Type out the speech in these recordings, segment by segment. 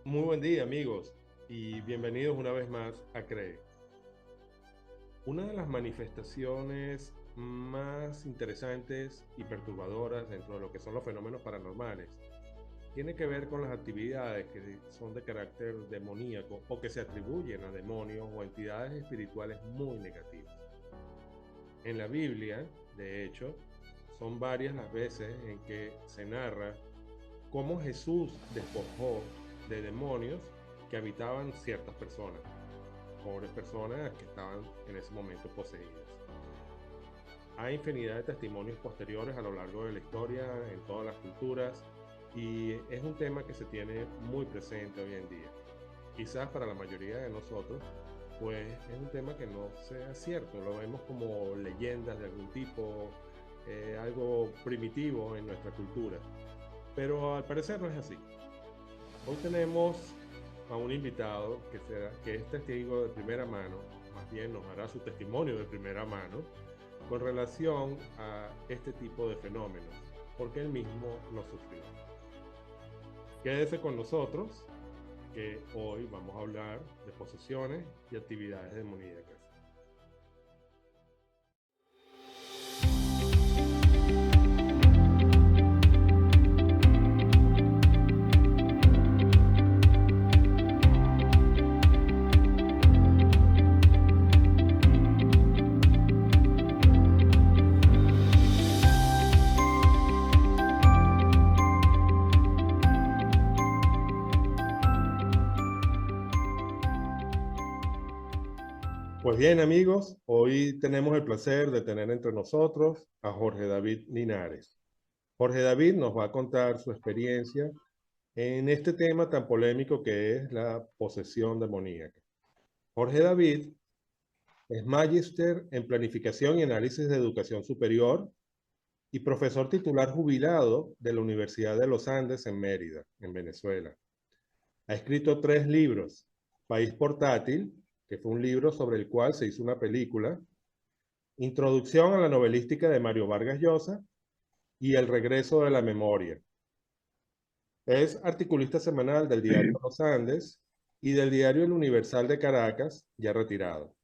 Muy buen día amigos y bienvenidos una vez más a CREE. Una de las manifestaciones más interesantes y perturbadoras dentro de lo que son los fenómenos paranormales tiene que ver con las actividades que son de carácter demoníaco o que se atribuyen a demonios o entidades espirituales muy negativas. En la Biblia, de hecho, son varias las veces en que se narra cómo Jesús despojó de demonios que habitaban ciertas personas, pobres personas que estaban en ese momento poseídas. Hay infinidad de testimonios posteriores a lo largo de la historia, en todas las culturas, y es un tema que se tiene muy presente hoy en día. Quizás para la mayoría de nosotros, pues es un tema que no sea cierto, lo vemos como leyendas de algún tipo, algo primitivo en nuestra cultura, pero al parecer no es así. Hoy tenemos a un invitado que es testigo de primera mano, más bien nos hará su testimonio de primera mano con relación a este tipo de fenómenos, porque él mismo lo sufrió. Quédese con nosotros, que hoy vamos a hablar de posesiones y actividades demoníacas. Pues bien amigos, hoy tenemos el placer de tener entre nosotros a Jorge David Linares. Jorge David nos va a contar su experiencia en este tema tan polémico que es la posesión demoníaca. Jorge David es magíster en planificación y análisis de educación superior y profesor titular jubilado de la Universidad de los Andes en Mérida, en Venezuela. Ha escrito 3 libros: País Portátil, que fue un libro sobre el cual se hizo una película, Introducción a la novelística de Mario Vargas Llosa y El regreso de la memoria. Es articulista semanal del diario Sí. Los Andes y del diario El Universal de Caracas, ya retirado.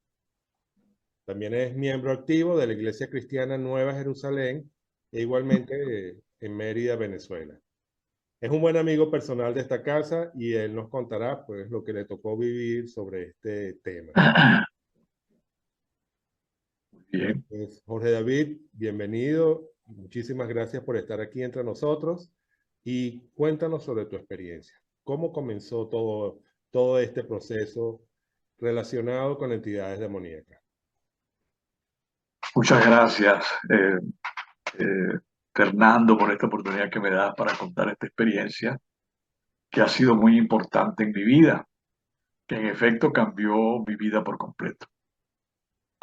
También es miembro activo de la Iglesia Cristiana Nueva Jerusalén e igualmente en Mérida, Venezuela. Es un buen amigo personal de esta casa y él nos contará pues lo que le tocó vivir sobre este tema. Muy bien. Pues, Jorge David, bienvenido. Muchísimas gracias por estar aquí entre nosotros y cuéntanos sobre tu experiencia. ¿Cómo comenzó todo este proceso relacionado con entidades demoníacas? Muchas gracias, eh, Fernando, por esta oportunidad que me das para contar esta experiencia que ha sido muy importante en mi vida, que en efecto cambió mi vida por completo.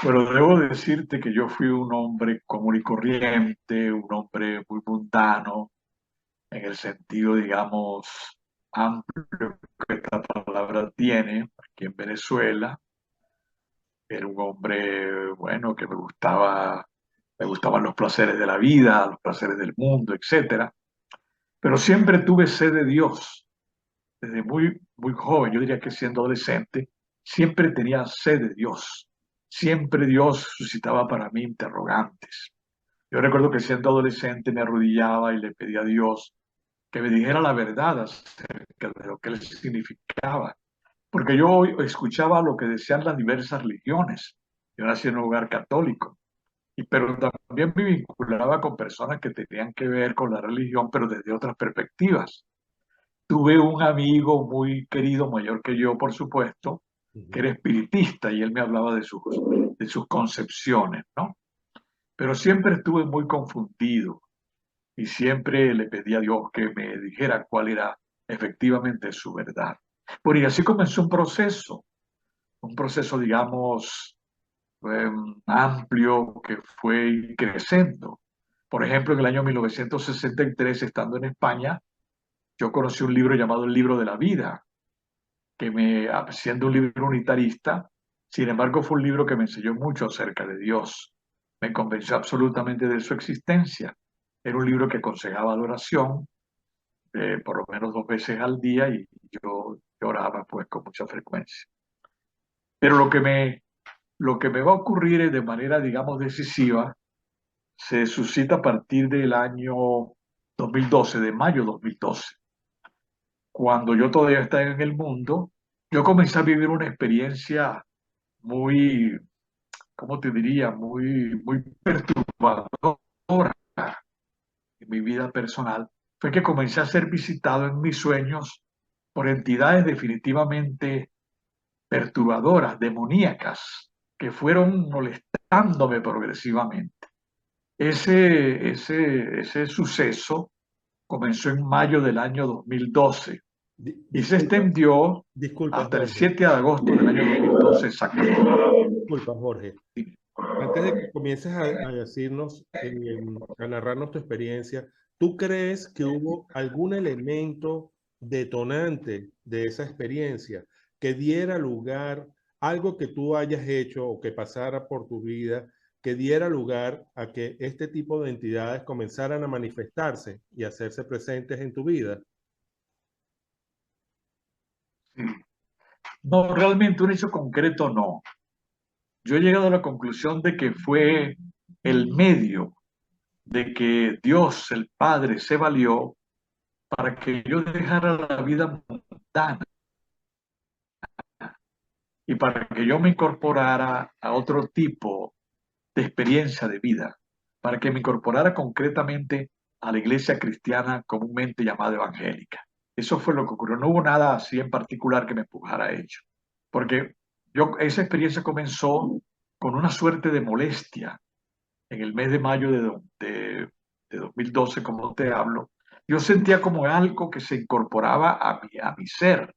Pero debo decirte que yo fui un hombre común y corriente, un hombre muy mundano, en el sentido, digamos, amplio que esta palabra tiene aquí en Venezuela. Era un hombre, bueno, que me gustaban los placeres de la vida, los placeres del mundo, etcétera. Pero siempre tuve sed de Dios. Desde muy joven, yo diría que siendo adolescente, siempre tenía sed de Dios. Siempre Dios suscitaba para mí interrogantes. Yo recuerdo que siendo adolescente me arrodillaba y le pedía a Dios que me dijera la verdad acerca de lo que él significaba. Porque yo escuchaba lo que decían las diversas religiones. Yo nací en un hogar católico, pero también me vinculaba con personas que tenían que ver con la religión, pero desde otras perspectivas. Tuve un amigo muy querido, mayor que yo, por supuesto, que era Ujú. espiritista y él me hablaba de sus concepciones, ¿no? Pero siempre estuve muy confundido y siempre le pedí a Dios que me dijera cuál era efectivamente su verdad. Bueno, y así comenzó un proceso, digamos, amplio que fue creciendo. Por ejemplo, en el año 1963, estando en España, yo conocí un libro llamado El Libro de la Vida, siendo un libro unitarista, sin embargo, fue un libro que me enseñó mucho acerca de Dios. Me convenció absolutamente de su existencia. Era un libro que aconsejaba adoración, por lo menos 2 veces al día y yo lloraba pues con mucha frecuencia. Pero lo que me va a ocurrir es de manera, digamos, decisiva, se suscita a partir del año 2012, de mayo 2012. Cuando yo todavía estaba en el mundo, yo comencé a vivir una experiencia muy, ¿cómo te diría? Muy perturbadora en mi vida personal. Fue que comencé a ser visitado en mis sueños por entidades definitivamente perturbadoras, demoníacas, que fueron molestándome progresivamente. Ese suceso comenzó en mayo del año 2012 y se Disculpa, extendió disculpa, hasta el Jorge. 7 de agosto del año 2012 exactamente. Disculpa, Jorge. Antes de que comiences a decirnos, a narrarnos tu experiencia, ¿tú crees que hubo algún elemento detonante de esa experiencia que diera lugar, algo que tú hayas hecho o que pasara por tu vida, que diera lugar a que este tipo de entidades comenzaran a manifestarse y a hacerse presentes en tu vida? No, realmente un hecho concreto no. Yo he llegado a la conclusión de que fue el medio de que Dios, el Padre, se valió para que yo dejara la vida mundana y para que yo me incorporara a otro tipo de experiencia de vida, para que me incorporara concretamente a la iglesia cristiana comúnmente llamada evangélica. Eso fue lo que ocurrió. No hubo nada así en particular que me empujara a ello, porque esa experiencia comenzó con una suerte de molestia en el mes de mayo de 2012, como te hablo. Yo sentía como algo que se incorporaba a mi ser,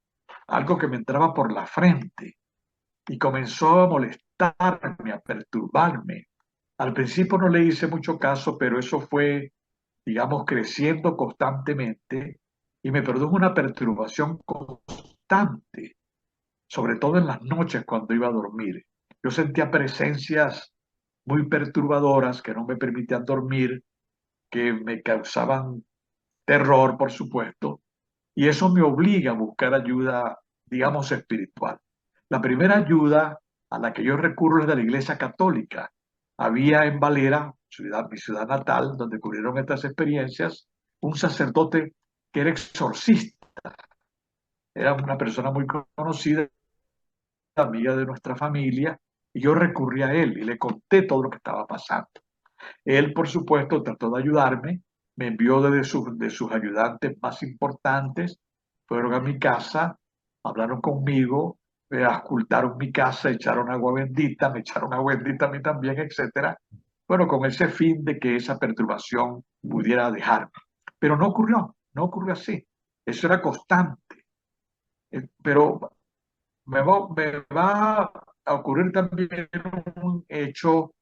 algo que me entraba por la frente y comenzó a molestarme, a perturbarme. Al principio no le hice mucho caso, pero eso fue, digamos, creciendo constantemente y me produjo una perturbación constante, sobre todo en las noches cuando iba a dormir. Yo sentía presencias muy perturbadoras que no me permitían dormir, que me causaban terror, por supuesto, y eso me obliga a buscar ayuda, digamos, espiritual. La primera ayuda a la que yo recurro es de la Iglesia Católica. Había en Valera, mi ciudad natal, donde ocurrieron estas experiencias, un sacerdote que era exorcista. Era una persona muy conocida, amiga de nuestra familia, y yo recurrí a él y le conté todo lo que estaba pasando. Él, por supuesto, trató de ayudarme, me envió de sus ayudantes más importantes, fueron a mi casa, hablaron conmigo, auscultaron mi casa, echaron agua bendita, me echaron agua bendita a mí también, etcétera. Bueno, con ese fin de que esa perturbación pudiera dejarme. Pero no ocurrió así. Eso era constante. Pero me va a ocurrir también un hecho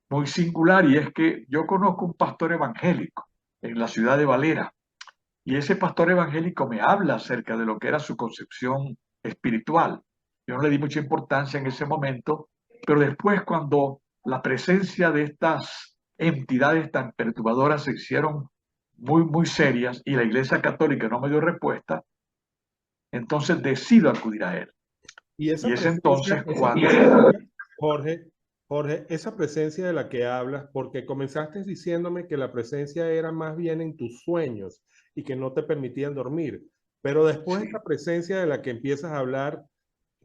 muy singular y es que yo conozco un pastor evangélico en la ciudad de Valera y ese pastor evangélico me habla acerca de lo que era su concepción espiritual. Yo no le di mucha importancia en ese momento, pero después cuando la presencia de estas entidades tan perturbadoras se hicieron muy, muy serias y la Iglesia Católica no me dio respuesta, entonces decido acudir a él. Y Y es entonces esa cuando... presencia, Jorge, Jorge, esa presencia de la que hablas, porque comenzaste diciéndome que la presencia era más bien en tus sueños y que no te permitían dormir, pero después Sí. esa presencia de la que empiezas a hablar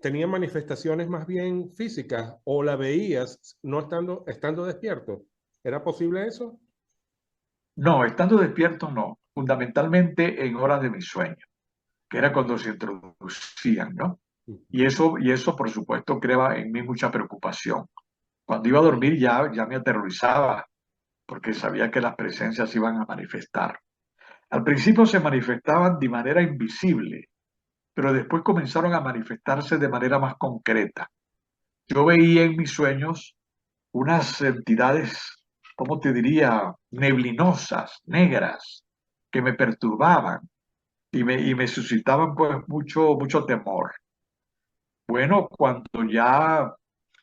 tenía manifestaciones más bien físicas o la veías no estando despierto. ¿Era posible eso? No, estando despierto no, fundamentalmente en horas de mi sueño, que era cuando se introducían, ¿no? Y eso, por supuesto, creaba en mí mucha preocupación. Cuando iba a dormir ya me aterrorizaba, porque sabía que las presencias iban a manifestar. Al principio se manifestaban de manera invisible, pero después comenzaron a manifestarse de manera más concreta. Yo veía en mis sueños unas entidades, ¿cómo te diría?, neblinosas, negras, que me perturbaban y me suscitaban pues mucho, mucho temor. Bueno, cuando ya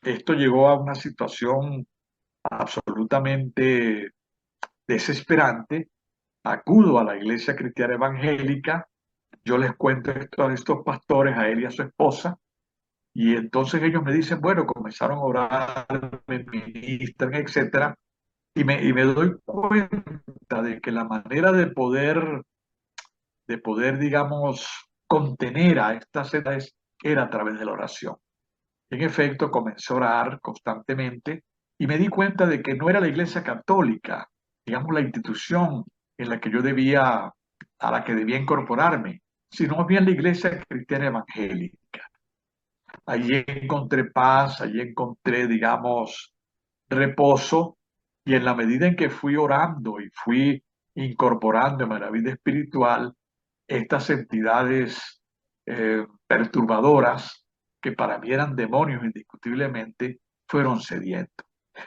esto llegó a una situación absolutamente desesperante, acudo a la Iglesia Cristiana Evangélica, yo les cuento esto a estos pastores, a él y a su esposa, y entonces ellos me dicen, bueno, comenzaron a orar, me ministran, etcétera, y me doy cuenta de que la manera de poder, digamos, contener a estas edades era a través de la oración. En efecto, comencé a orar constantemente y me di cuenta de que no era la Iglesia Católica, digamos, la institución en la que yo debía, a la que debía incorporarme, sino más bien la Iglesia Cristiana Evangélica. Allí encontré paz, allí encontré, digamos, reposo, y en la medida en que fui orando y fui incorporándome a la vida espiritual, estas entidades perturbadoras, que para mí eran demonios indiscutiblemente, fueron cediendo.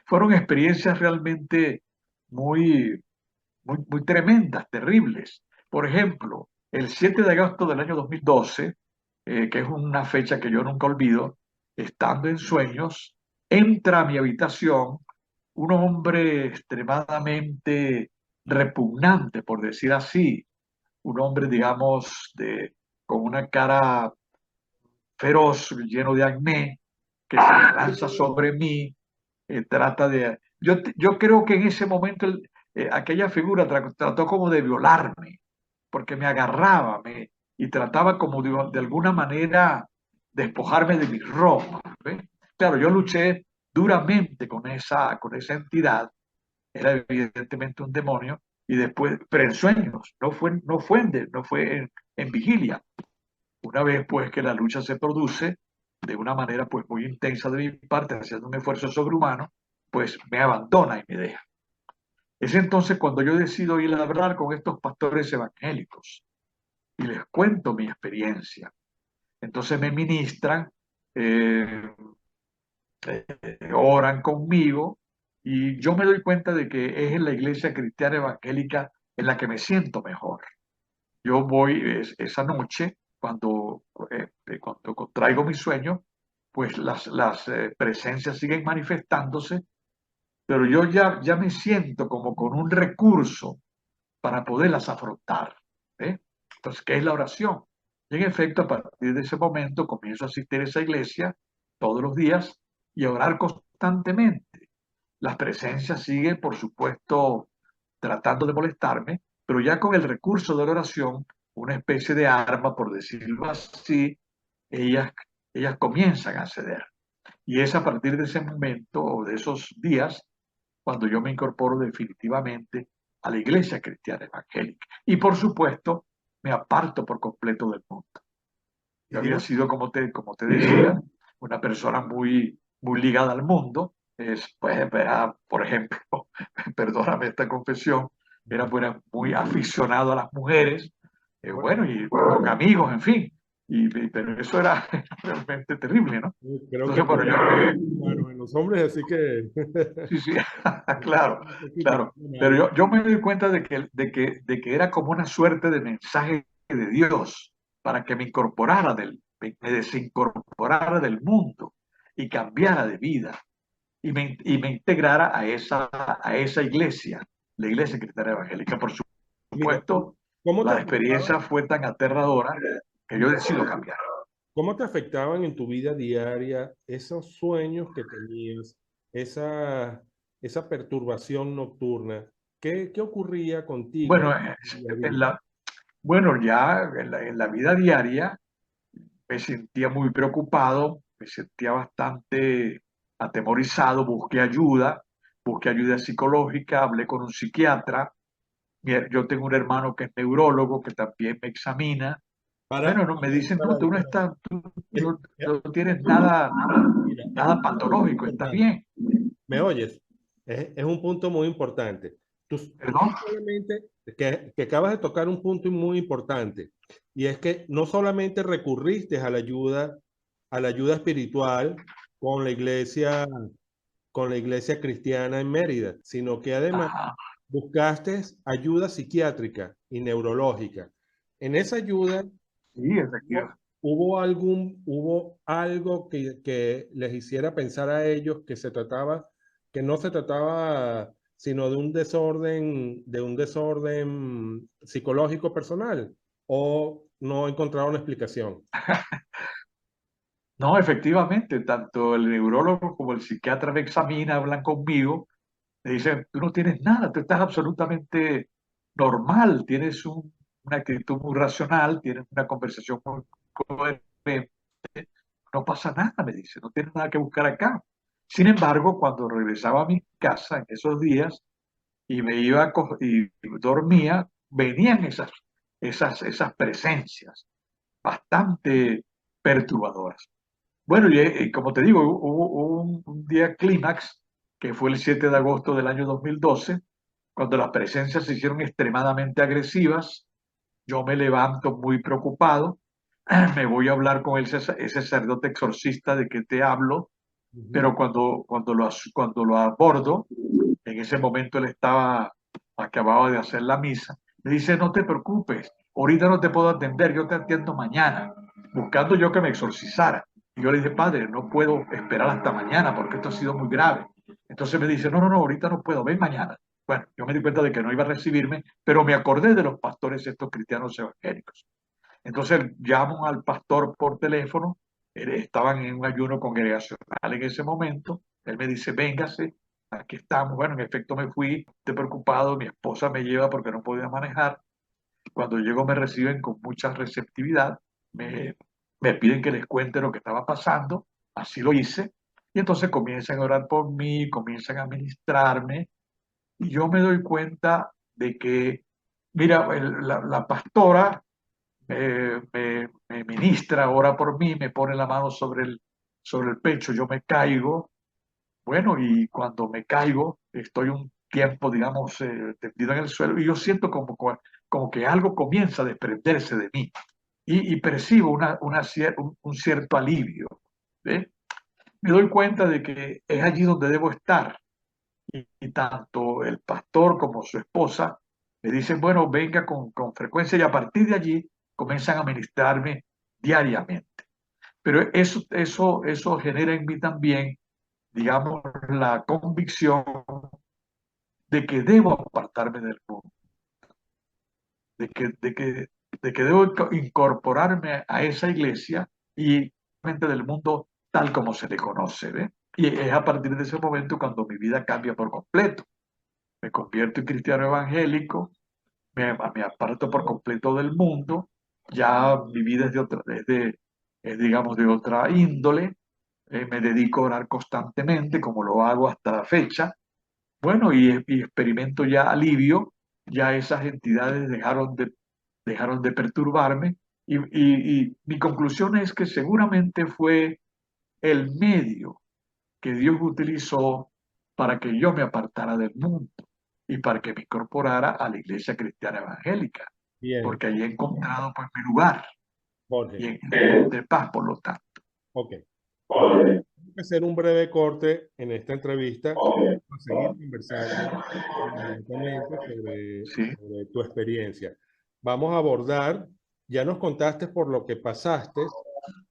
Fueron experiencias realmente muy, muy tremendas, terribles. Por ejemplo, el 7 de agosto del año 2012, que es una fecha que yo nunca olvido, estando en sueños, entra a mi habitación un hombre extremadamente repugnante, por decir así, un hombre, digamos, con una cara feroz, lleno de acné, que se lanza sobre mí, trata de... Yo creo que en ese momento aquella figura trató como de violarme, porque me agarraba y trataba como de alguna manera despojarme de mi ropa. ¿Ve? Claro, yo luché duramente con esa entidad, era evidentemente un demonio, y después, pero en sueños, no fue en vigilia. Una vez pues que la lucha se produce de una manera pues muy intensa de mi parte, haciendo un esfuerzo sobrehumano, pues me abandona y me deja. Es entonces cuando yo decido ir a hablar con estos pastores evangélicos y les cuento mi experiencia. Entonces me ministran, eh, oran conmigo, y yo me doy cuenta de que es en la iglesia cristiana evangélica en la que me siento mejor. Yo voy esa noche, cuando contraigo mi sueño, pues las presencias siguen manifestándose, pero yo ya me siento como con un recurso para poderlas afrontar. ¿Eh? Entonces, ¿qué es la oración? Y en efecto, a partir de ese momento comienzo a asistir a esa iglesia todos los días y a orar constantemente. Las presencias siguen, por supuesto, tratando de molestarme, pero ya con el recurso de la oración, una especie de arma, por decirlo así, ellas, ellas comienzan a ceder. Y es a partir de ese momento o de esos días cuando yo me incorporo definitivamente a la iglesia cristiana evangélica. Y por supuesto, me aparto por completo del mundo. Yo había sido, como te decía, una persona muy ligada al mundo. Pues era, por ejemplo, perdóname esta confesión, era muy aficionado a las mujeres, bueno, y con amigos, en fin. Pero eso era realmente terrible, ¿no? Creo que Entonces, bueno, todos yo, hermanos en los hombres, así que sí, sí, claro, un poquito claro. Pero mal. yo me doy cuenta de que era como una suerte de mensaje de Dios para que me incorporara me desincorporara del mundo y cambiara de vida y me integrara a esa iglesia, la iglesia cristiana evangélica. Por Mira, supuesto, ¿cómo te la afectaba? experiencia fue tan aterradora que yo decido cambiar. ¿Cómo te afectaban en tu vida diaria esos sueños que tenías, esa, esa perturbación nocturna? ¿Qué ocurría contigo Bueno, en la en vida? la, bueno, ya en la vida diaria me sentía muy preocupado, me sentía bastante atemorizado, busqué ayuda psicológica, hablé con un psiquiatra. Yo tengo un hermano que es neurólogo que también me examina. Bueno, no, me dicen, no, tú no estás, Es- no tienes mira, es nada un punto muy patológico, estás importante. bien. ¿Me oyes? Es un punto muy importante. Tú Perdón. solamente, que acabas de tocar un punto muy importante, y es que no solamente recurriste a la ayuda espiritual con con la iglesia cristiana en Mérida, sino que además Ajá. buscaste ayuda psiquiátrica y neurológica. En esa ayuda Sí, efectivamente. hubo algo que les hiciera pensar a ellos que no se trataba sino de un desorden psicológico personal, o no encontraron una explicación. No, efectivamente, tanto el neurólogo como el psiquiatra me examinan, hablan conmigo, me dicen, tú no tienes nada, tú estás absolutamente normal, tienes una actitud muy racional, tienes una conversación muy coherente, no pasa nada, me dice, no tienes nada que buscar acá. Sin embargo, cuando regresaba a mi casa en esos días y me iba y dormía, venían esas presencias bastante perturbadoras. Bueno, y como te digo, hubo un día clímax, que fue el 7 de agosto del año 2012, cuando las presencias se hicieron extremadamente agresivas. Yo me levanto muy preocupado, me voy a hablar con ese sacerdote exorcista de que te hablo, Ujú. pero cuando lo abordo, en ese momento él acababa de hacer la misa, me dice, no te preocupes, ahorita no te puedo atender, yo te atiendo mañana, buscando yo que me exorcizara. Y yo le dije, padre, no puedo esperar hasta mañana porque esto ha sido muy grave. Entonces me dice, no, no, no, ahorita no puedo, ven mañana. Bueno, yo me di cuenta de que no iba a recibirme, pero me acordé de los pastores estos cristianos evangélicos. Entonces llamo al pastor por teléfono, estaban en un ayuno congregacional en ese momento, él me dice, véngase, aquí estamos. Bueno, en efecto me fui, estoy preocupado, mi esposa me lleva porque no podía manejar. Cuando llego me reciben con mucha receptividad, me, me piden que les cuente lo que estaba pasando, así lo hice, y entonces comienzan a orar por mí, comienzan a ministrarme, y yo me doy cuenta de que, mira, la pastora me ministra, ora por mí, me pone la mano sobre el pecho, yo me caigo, bueno, y cuando me caigo, estoy un tiempo, digamos, tendido en el suelo, y yo siento como que algo comienza a desprenderse de mí, y percibo un cierto alivio. ¿Ve? Me doy cuenta de que es allí donde debo estar, y tanto el pastor como su esposa me dicen, bueno, venga con frecuencia, y a partir de allí comienzan a ministrarme diariamente. Pero eso genera en mí también, digamos, la convicción de que debo apartarme del mundo, de que, de que, de que debo incorporarme a esa iglesia y del mundo tal como se le conoce, ¿ve? Y es a partir de ese momento cuando mi vida cambia por completo. Me convierto en cristiano evangélico, me aparto por completo del mundo, ya mi vida es, digamos, de otra índole, me dedico a orar constantemente, como lo hago hasta la fecha. Bueno, y experimento ya alivio, ya esas entidades dejaron de perturbarme, y mi conclusión es que seguramente fue el medio que Dios utilizó para que yo me apartara del mundo y para que me incorporara a la iglesia cristiana evangélica, Bien, porque allí he encontrado pues mi lugar y Jorge. de paz, por lo tanto. Ok. Vamos a hacer un breve corte en esta entrevista. Vamos a seguir conversando inmediatamente Sí, sobre tu experiencia. Vamos a abordar, ya nos contaste por lo que pasaste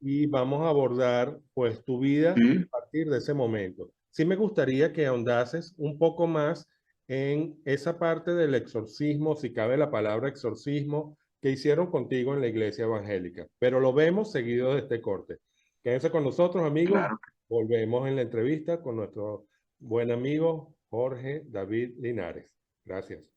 y vamos a abordar pues tu vida sí, a partir de ese momento. Sí me gustaría que ahondases un poco más en esa parte del exorcismo, si cabe la palabra exorcismo, que hicieron contigo en la iglesia evangélica. Pero lo vemos seguido de este corte. Quédense con nosotros, amigos. claro. Volvemos en la entrevista con nuestro buen amigo Jorge David Linares. Gracias.